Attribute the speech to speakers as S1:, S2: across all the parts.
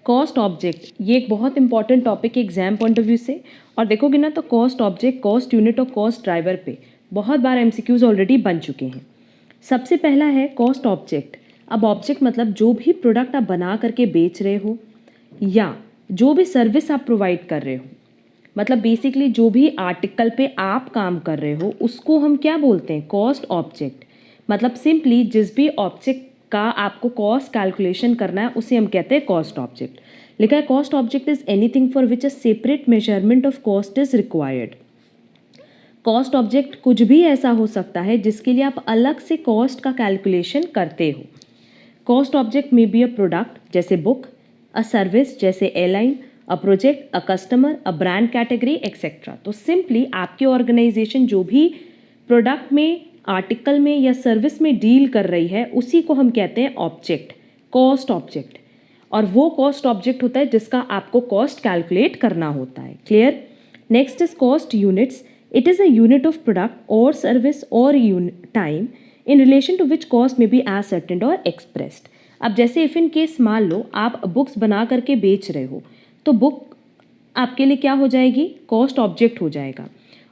S1: Cost object, ये एक बहुत इंपॉर्टेंट टॉपिक है एग्जाम पॉइंट ऑफ व्यू से। और देखोगे ना तो कॉस्ट ऑब्जेक्ट, कॉस्ट यूनिट और कॉस्ट ड्राइवर पे बहुत बार एमसीक्यूज ऑलरेडी बन चुके हैं। सबसे पहला है कॉस्ट ऑब्जेक्ट। अब ऑब्जेक्ट मतलब जो भी प्रोडक्ट आप बना करके बेच रहे हो या जो भी सर्विस आप प्रोवाइड कर रहे हो, मतलब बेसिकली जो भी आर्टिकल पे आप काम कर रहे हो उसको हम क्या बोलते हैं, कॉस्ट ऑब्जेक्ट। मतलब सिंपली जिस भी ऑब्जेक्ट का आपको कॉस्ट कैलकुलेशन करना है उसे हम कहते हैं कॉस्ट ऑब्जेक्ट। लिखा है cost object is anything for which a separate measurement of cost is required. Cost object कुछ भी ऐसा हो सकता है जिसके लिए आप अलग से कॉस्ट का कैलकुलेशन करते हो। कॉस्ट ऑब्जेक्ट में बी अ प्रोडक्ट जैसे बुक, अ सर्विस जैसे airline, a project, a customer, a brand category etcetera. तो सिंपली आपकी ऑर्गेनाइजेशन जो भी प्रोडक्ट में, आर्टिकल में या सर्विस में डील कर रही है उसी को हम कहते हैं ऑब्जेक्ट, कॉस्ट ऑब्जेक्ट। और वो कॉस्ट ऑब्जेक्ट होता है जिसका आपको कॉस्ट कैलकुलेट करना होता है। Clear? Next is cost units. It is a unit of product or service और time in relation to which cost may be ascertained or expressed. अब जैसे इफ इन केस मान लो आप बुक्स बना करके बेच रहे हो तो बुक आपके लिए क्या हो जाएगी, कॉस्ट ऑब्जेक्ट हो जाएगा।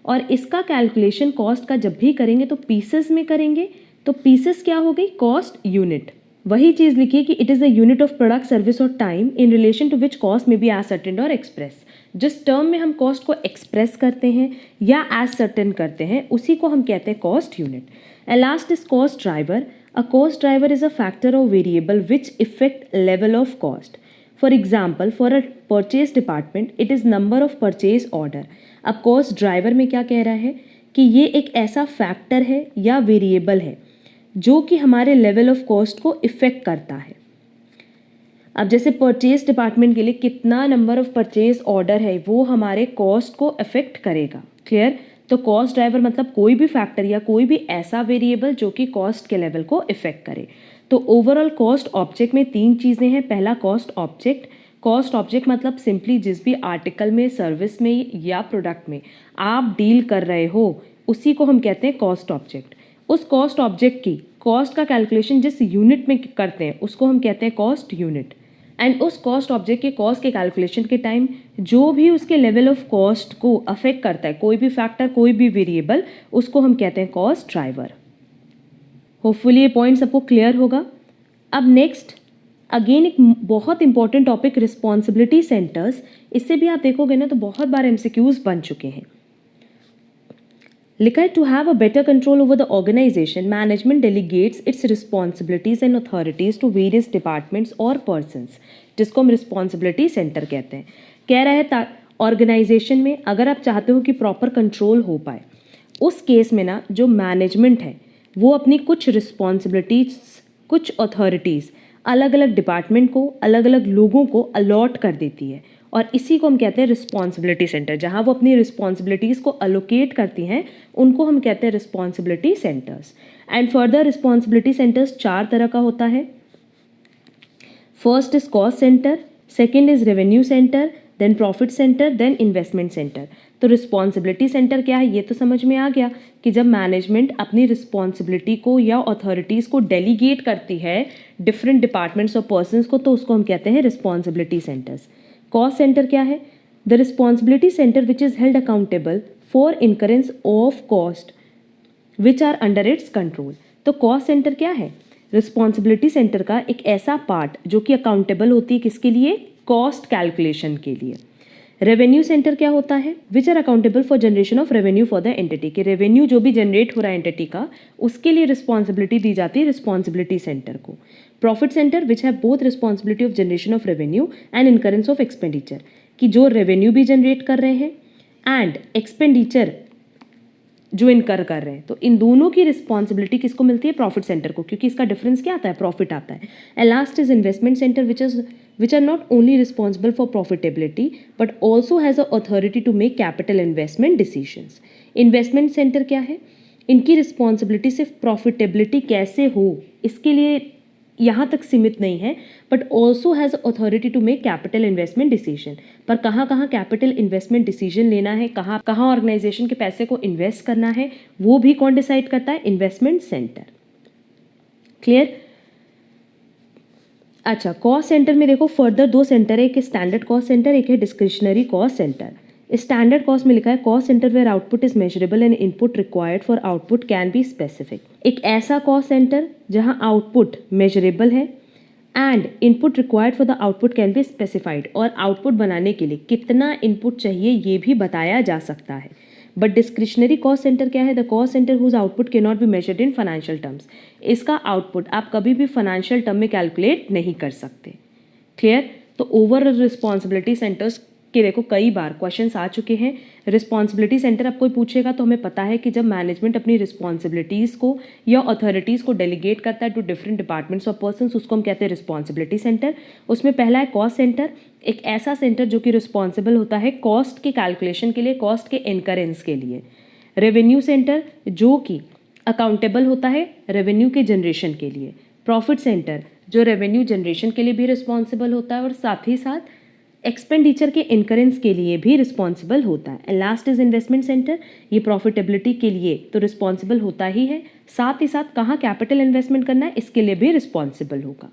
S1: और इसका कैलकुलेशन कॉस्ट का जब भी करेंगे तो पीसेस में करेंगे, तो पीसेस क्या हो गई, कॉस्ट यूनिट। वही चीज़ लिखिए कि it is the unit of product service और time in relation to which cost may be ascertained और एक्सप्रेस। जिस टर्म में हम कॉस्ट को एक्सप्रेस करते हैं या एज सर्टेन करते हैं उसी को हम कहते हैं cost unit. And last is cost driver. A cost driver is a factor और variable which effect level of cost. For example, for a purchase department it is number of purchase order. अब cost driver में क्या कह रहा है कि ये एक ऐसा फैक्टर है या वेरिएबल है जो कि हमारे लेवल ऑफ कॉस्ट को इफेक्ट करता है। अब जैसे परचेज डिपार्टमेंट के लिए कितना नंबर ऑफ परचेज ऑर्डर है वो हमारे कॉस्ट को अफेक्ट करेगा। क्लियर? तो कॉस्ट ड्राइवर मतलब कोई भी फैक्टर या कोई भी ऐसा वेरिएबल जो कि कॉस्ट के लेवल को इफेक्ट करे। तो ओवरऑल कॉस्ट ऑब्जेक्ट में तीन चीज़ें हैं। पहला कॉस्ट ऑब्जेक्ट। कॉस्ट ऑब्जेक्ट मतलब सिंपली जिस भी आर्टिकल में, सर्विस में या प्रोडक्ट में आप डील कर रहे हो उसी को हम कहते हैं कॉस्ट ऑब्जेक्ट। उस कॉस्ट ऑब्जेक्ट की कॉस्ट का कैलकुलेशन जिस यूनिट में करते हैं उसको हम कहते हैं कॉस्ट यूनिट। एंड उस कॉस्ट ऑब्जेक्ट के कॉस्ट के कैलकुलेशन के टाइम जो भी उसके लेवल ऑफ कॉस्ट को अफेक्ट करता है, कोई भी फैक्टर, कोई भी वेरिएबल, उसको हम कहते हैं कॉस्ट ड्राइवर। होपफुली ये पॉइंट सबको क्लियर होगा। अब नेक्स्ट अगेन एक बहुत इंपॉर्टेंट टॉपिक, रिस्पॉन्सिबिलिटी सेंटर्स। इससे भी आप देखोगे ना तो बहुत बार एमसीक्यूज बन चुके हैं। लिखा है to have a better control over the organisation management delegates its responsibilities and authorities to various departments और पर्सन्स, जिसको हम रिस्पॉन्सिबिलिटी सेंटर कहते हैं। कह रहा है ऑर्गेनाइजेशन में अगर आप चाहते हो कि प्रॉपर कंट्रोल हो पाए उस केस में ना जो मैनेजमेंट है वो अपनी कुछ रिस्पॉन्सिबिलिटीज, कुछ अथॉरिटीज़ अलग अलग डिपार्टमेंट को, अलग अलग लोगों को अलॉट कर देती है और इसी को हम कहते हैं रिस्पॉन्सिबिलिटी सेंटर। जहाँ वो अपनी रिस्पॉन्सिबिलिटीज़ को अलोकेट करती हैं उनको हम कहते हैं responsibility centres. And further responsibility centres चार तरह का होता है। First is cost centre, second is revenue centre, then profit centre, then investment centre. तो रिस्पॉन्सिबिलिटी सेंटर क्या है ये तो समझ में आ गया कि जब मैनेजमेंट अपनी रिस्पॉन्सिबिलिटी को या अथॉरिटीज़ को डेलीगेट करती है डिफरेंट डिपार्टमेंट्स और पर्सन्स को तो उसको हम कहते हैं रिस्पॉन्सिबिलिटी सेंटर्स। कॉस्ट सेंटर क्या है? The responsibility centre which is held accountable for incurrence of cost which are under its control. तो कॉस्ट सेंटर क्या है? रिस्पॉन्सिबिलिटी सेंटर का एक ऐसा पार्ट जो कि अकाउंटेबल होती है किसके लिए? कॉस्ट कैलकुलेशन के लिए। रेवेन्यू सेंटर क्या होता है? Which are accountable for generation of revenue for the entity. के रेवेन्यू जो भी जनरेट हो रहा है एंटिटी का उसके लिए रिस्पॉन्सिबिलिटी दी जाती है रिस्पॉन्सिबिलिटी सेंटर को। Profit centre which have both responsibility of generation of revenue and incurrence of expenditure, कि जो रेवेन्यू भी जनरेट कर रहे हैं एंड एक्सपेंडिचर जो इनकर कर रहे हैं, तो इन दोनों की रिस्पॉन्सिबिलिटी किसको मिलती है? प्रॉफिट सेंटर को, क्योंकि इसका डिफरेंस क्या आता है? प्रॉफिट आता है। And last is investment centre which are not only responsible for profitability but also has a authority to make capital investment decisions. Investment centre क्या है? इनकी रिस्पॉन्सिबिलिटी सिर्फ प्रॉफिटेबिलिटी कैसे हो इसके लिए यहाँ तक सीमित नहीं है but also has authority to make capital investment decision. पर कहाँ कहाँ कैपिटल इन्वेस्टमेंट डिसीजन लेना है, कहाँ कहाँ ऑर्गेनाइजेशन के पैसे को इन्वेस्ट करना है, वो भी कौन डिसाइड करता है? Investment centre. क्लियर? अच्छा, कॉस्ट सेंटर में देखो फर्दर दो सेंटर है, एक स्टैंडर्ड कॉस्ट सेंटर, एक है discretionary cost centre. Standard cost में लिखा है cost centre where output is measurable and input required for output can be specific. एक ऐसा कॉस्ट सेंटर जहां आउटपुट मेजरेबल है and input required for the output can be specified, और output बनाने के लिए कितना इनपुट चाहिए ये भी बताया जा सकता है। बट डिस्क्रिशनरी कॉस्ट सेंटर क्या है? The cost centre whose output can not be measured in financial terms. इसका आउटपुट आप कभी भी फाइनेंशियल टर्म में कैलकुलेट नहीं कर सकते। क्लियर? तो ओवरऑल रिस्पॉन्सिबिलिटी सेंटर्स के देखो कई बार क्वेश्चंस आ चुके हैं। रिस्पॉन्सिबिलिटी सेंटर अब कोई पूछेगा तो हमें पता है कि जब मैनेजमेंट अपनी रिस्पॉन्सिबिलिटीज़ को या अथॉरिटीज़ को डेलीगेट करता है टू डिफरेंट डिपार्टमेंट्स और पर्सन्स, उसको हम कहते हैं रिस्पॉन्सिबिलिटी सेंटर। उसमें पहला है कॉस्ट सेंटर, एक ऐसा सेंटर जो कि रिस्पॉन्सिबल होता है कॉस्ट के कैलकुलेशन के लिए, कॉस्ट के इनकरेंस के लिए। रेवेन्यू सेंटर जो कि अकाउंटेबल होता है रेवेन्यू के जनरेशन के लिए। प्रॉफिट सेंटर जो रेवेन्यू जनरेशन के लिए भी रिस्पॉन्सिबल होता है और साथ ही साथ एक्सपेंडिचर के इनकरेंस के लिए भी रिस्पॉन्सिबल होता है। And last is investment centre, ये प्रॉफिटेबिलिटी के लिए तो रिस्पॉन्सिबल होता ही है, साथ ही साथ कहाँ कैपिटल इन्वेस्टमेंट करना है इसके लिए भी रिस्पॉन्सिबल होगा।